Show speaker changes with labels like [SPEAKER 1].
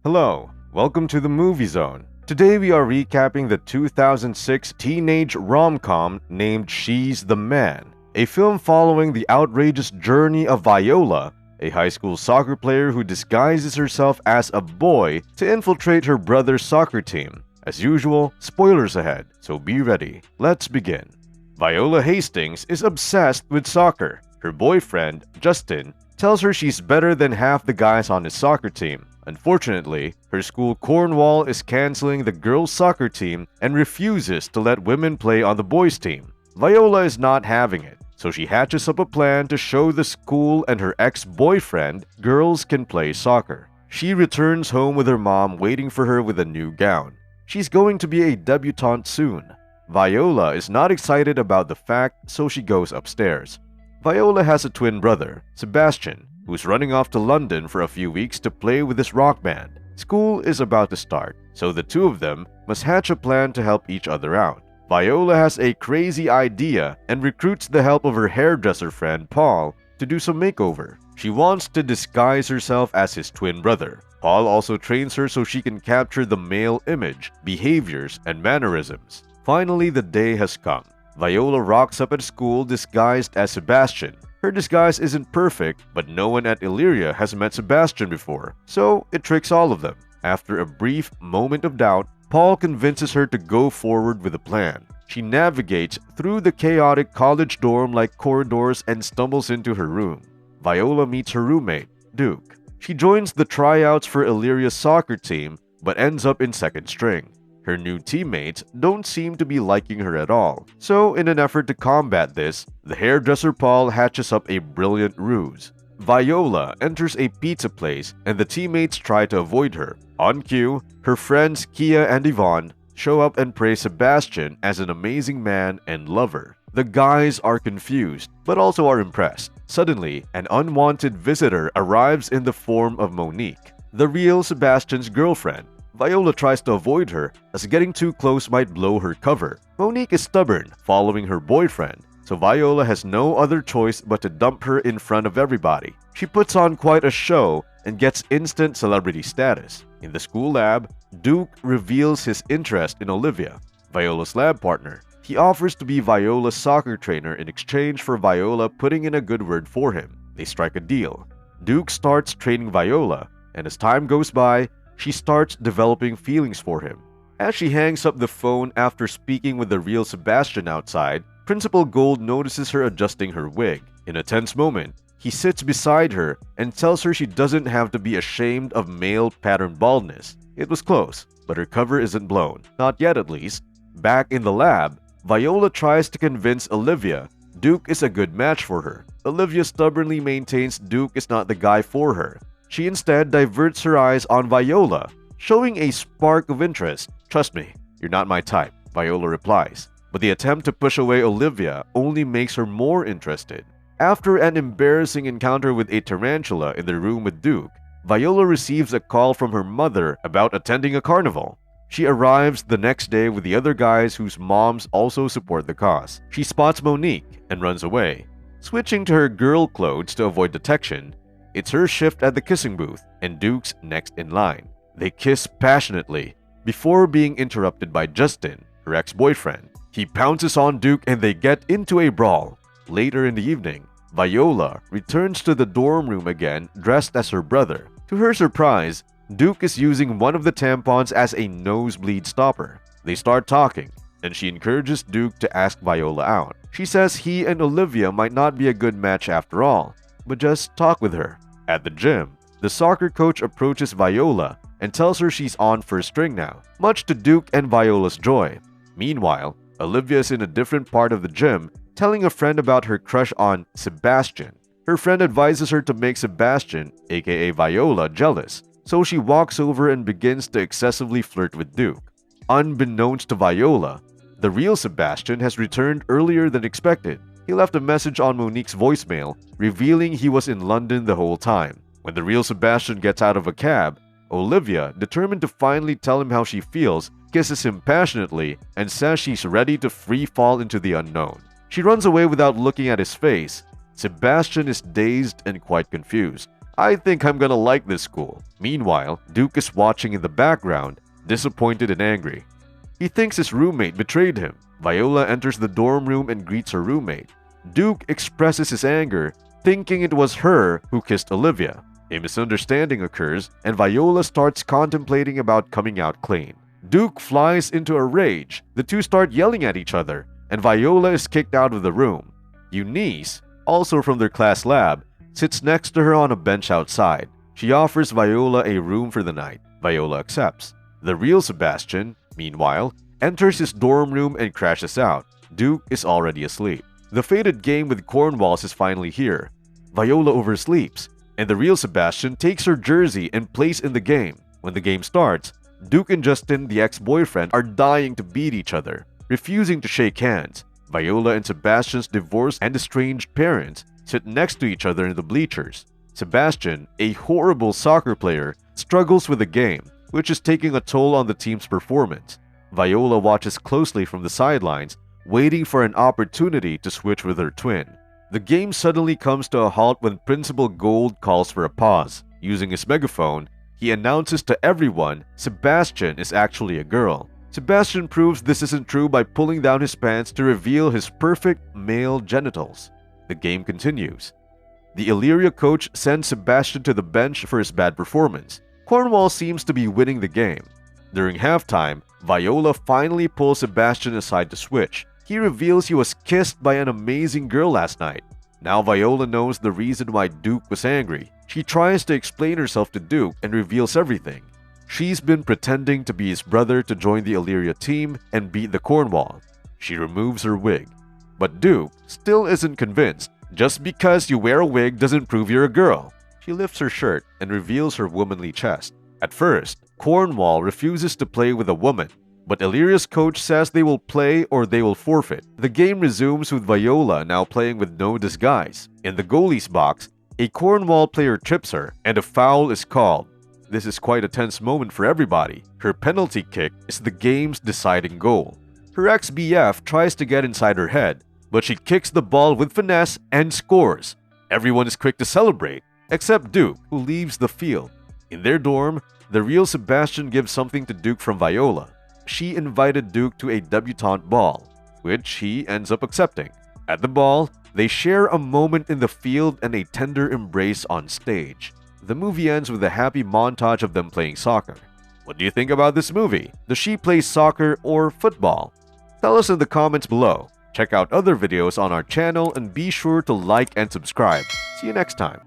[SPEAKER 1] Hello, welcome to the Movie Zone. Today we are recapping the 2006 teenage rom-com named She's the Man, a film following the outrageous journey of Viola, a high school soccer player who disguises herself as a boy to infiltrate her brother's soccer team. As usual, spoilers ahead, so be ready. Let's begin. Viola Hastings is obsessed with soccer. Her boyfriend, Justin, tells her she's better than half the guys on his soccer team. Unfortunately, her school Cornwall is canceling the girls' soccer team and refuses to let women play on the boys' team. Viola is not having it, so she hatches up a plan to show the school and her ex-boyfriend girls can play soccer. She returns home with her mom waiting for her with a new gown. She's going to be a debutante soon. Viola is not excited about the fact, so she goes upstairs. Viola has a twin brother, Sebastian, who's running off to London for a few weeks to play with his rock band. School is about to start, so the two of them must hatch a plan to help each other out. Viola has a crazy idea and recruits the help of her hairdresser friend Paul to do some makeover. She wants to disguise herself as his twin brother. Paul also trains her so she can capture the male image, behaviors, and mannerisms. Finally, the day has come. Viola rocks up at school disguised as Sebastian. Her disguise isn't perfect, but no one at Illyria has met Sebastian before, so it tricks all of them. After a brief moment of doubt, Paul convinces her to go forward with a plan. She navigates through the chaotic college dorm-like corridors and stumbles into her room. Viola meets her roommate, Duke. She joins the tryouts for Illyria's soccer team, but ends up in second string. Her new teammates don't seem to be liking her at all, so in an effort to combat this, the hairdresser Paul hatches up a brilliant ruse. Viola enters a pizza place and the teammates try to avoid her. On cue, her friends Kia and Yvonne show up and praise Sebastian as an amazing man and lover. The guys are confused, but also are impressed. Suddenly, an unwanted visitor arrives in the form of Monique, the real Sebastian's girlfriend. Viola tries to avoid her, as getting too close might blow her cover. Monique is stubborn, following her boyfriend, so Viola has no other choice but to dump her in front of everybody. She puts on quite a show and gets instant celebrity status. In the school lab, Duke reveals his interest in Olivia, Viola's lab partner. He offers to be Viola's soccer trainer in exchange for Viola putting in a good word for him. They strike a deal. Duke starts training Viola, and as time goes by, she starts developing feelings for him. As she hangs up the phone after speaking with the real Sebastian outside, Principal Gold notices her adjusting her wig. In a tense moment, he sits beside her and tells her she doesn't have to be ashamed of male pattern baldness. It was close, but her cover isn't blown. Not yet, at least. Back in the lab, Viola tries to convince Olivia Duke is a good match for her. Olivia stubbornly maintains Duke is not the guy for her. She instead diverts her eyes on Viola, showing a spark of interest. "Trust me, you're not my type," Viola replies. But the attempt to push away Olivia only makes her more interested. After an embarrassing encounter with a tarantula in the room with Duke, Viola receives a call from her mother about attending a carnival. She arrives the next day with the other guys whose moms also support the cause. She spots Monique and runs away. Switching to her girl clothes to avoid detection, it's her shift at the kissing booth and Duke's next in line. They kiss passionately before being interrupted by Justin, her ex-boyfriend. He pounces on Duke and they get into a brawl. Later in the evening, Viola returns to the dorm room again dressed as her brother. To her surprise, Duke is using one of the tampons as a nosebleed stopper. They start talking, and she encourages Duke to ask Viola out. She says he and Olivia might not be a good match after all, but just talk with her. At the gym, the soccer coach approaches Viola and tells her she's on first string now, much to Duke and Viola's joy. Meanwhile, Olivia is in a different part of the gym, telling a friend about her crush on Sebastian. Her friend advises her to make Sebastian, aka Viola, jealous, so she walks over and begins to excessively flirt with Duke. Unbeknownst to Viola, the real Sebastian has returned earlier than expected. He left a message on Monique's voicemail, revealing he was in London the whole time. When the real Sebastian gets out of a cab, Olivia, determined to finally tell him how she feels, kisses him passionately and says she's ready to free fall into the unknown. She runs away without looking at his face. Sebastian is dazed and quite confused. I think I'm gonna like this school. Meanwhile, Duke is watching in the background, disappointed and angry. He thinks his roommate betrayed him. Viola enters the dorm room and greets her roommate. Duke expresses his anger, thinking it was her who kissed Olivia. A misunderstanding occurs, and Viola starts contemplating about coming out clean. Duke flies into a rage. The two start yelling at each other, and Viola is kicked out of the room. Eunice, also from their class lab, sits next to her on a bench outside. She offers Viola a room for the night. Viola accepts. The real Sebastian, meanwhile, enters his dorm room and crashes out. Duke is already asleep. The fated game with Cornwallis is finally here. Viola oversleeps, and the real Sebastian takes her jersey and plays in the game. When the game starts, Duke and Justin, the ex-boyfriend, are dying to beat each other, refusing to shake hands. Viola and Sebastian's divorced and estranged parents sit next to each other in the bleachers. Sebastian, a horrible soccer player, struggles with the game, which is taking a toll on the team's performance. Viola watches closely from the sidelines, waiting for an opportunity to switch with her twin. The game suddenly comes to a halt when Principal Gold calls for a pause. Using his megaphone, he announces to everyone Sebastian is actually a girl. Sebastian proves this isn't true by pulling down his pants to reveal his perfect male genitals. The game continues. The Illyria coach sends Sebastian to the bench for his bad performance. Cornwall seems to be winning the game. During halftime, Viola finally pulls Sebastian aside to switch. He reveals he was kissed by an amazing girl last night. Now Viola knows the reason why Duke was angry. She tries to explain herself to Duke and reveals everything. She's been pretending to be his brother to join the Illyria team and beat the Cornwall. She removes her wig. But Duke still isn't convinced. Just because you wear a wig doesn't prove you're a girl. She lifts her shirt and reveals her womanly chest. At first, Cornwall refuses to play with a woman, but Illyria's coach says they will play or they will forfeit. The game resumes with Viola now playing with no disguise. In the goalie's box, a Cornwall player trips her and a foul is called. This is quite a tense moment for everybody. Her penalty kick is the game's deciding goal. Her ex-BF tries to get inside her head, but she kicks the ball with finesse and scores. Everyone is quick to celebrate, except Duke, who leaves the field. In their dorm, the real Sebastian gives something to Duke from Viola. She invited Duke to a debutante ball, which he ends up accepting. At the ball, they share a moment in the field and a tender embrace on stage. The movie ends with a happy montage of them playing soccer. What do you think about this movie? Does she play soccer or football? Tell us in the comments below. Check out other videos on our channel and be sure to like and subscribe. See you next time.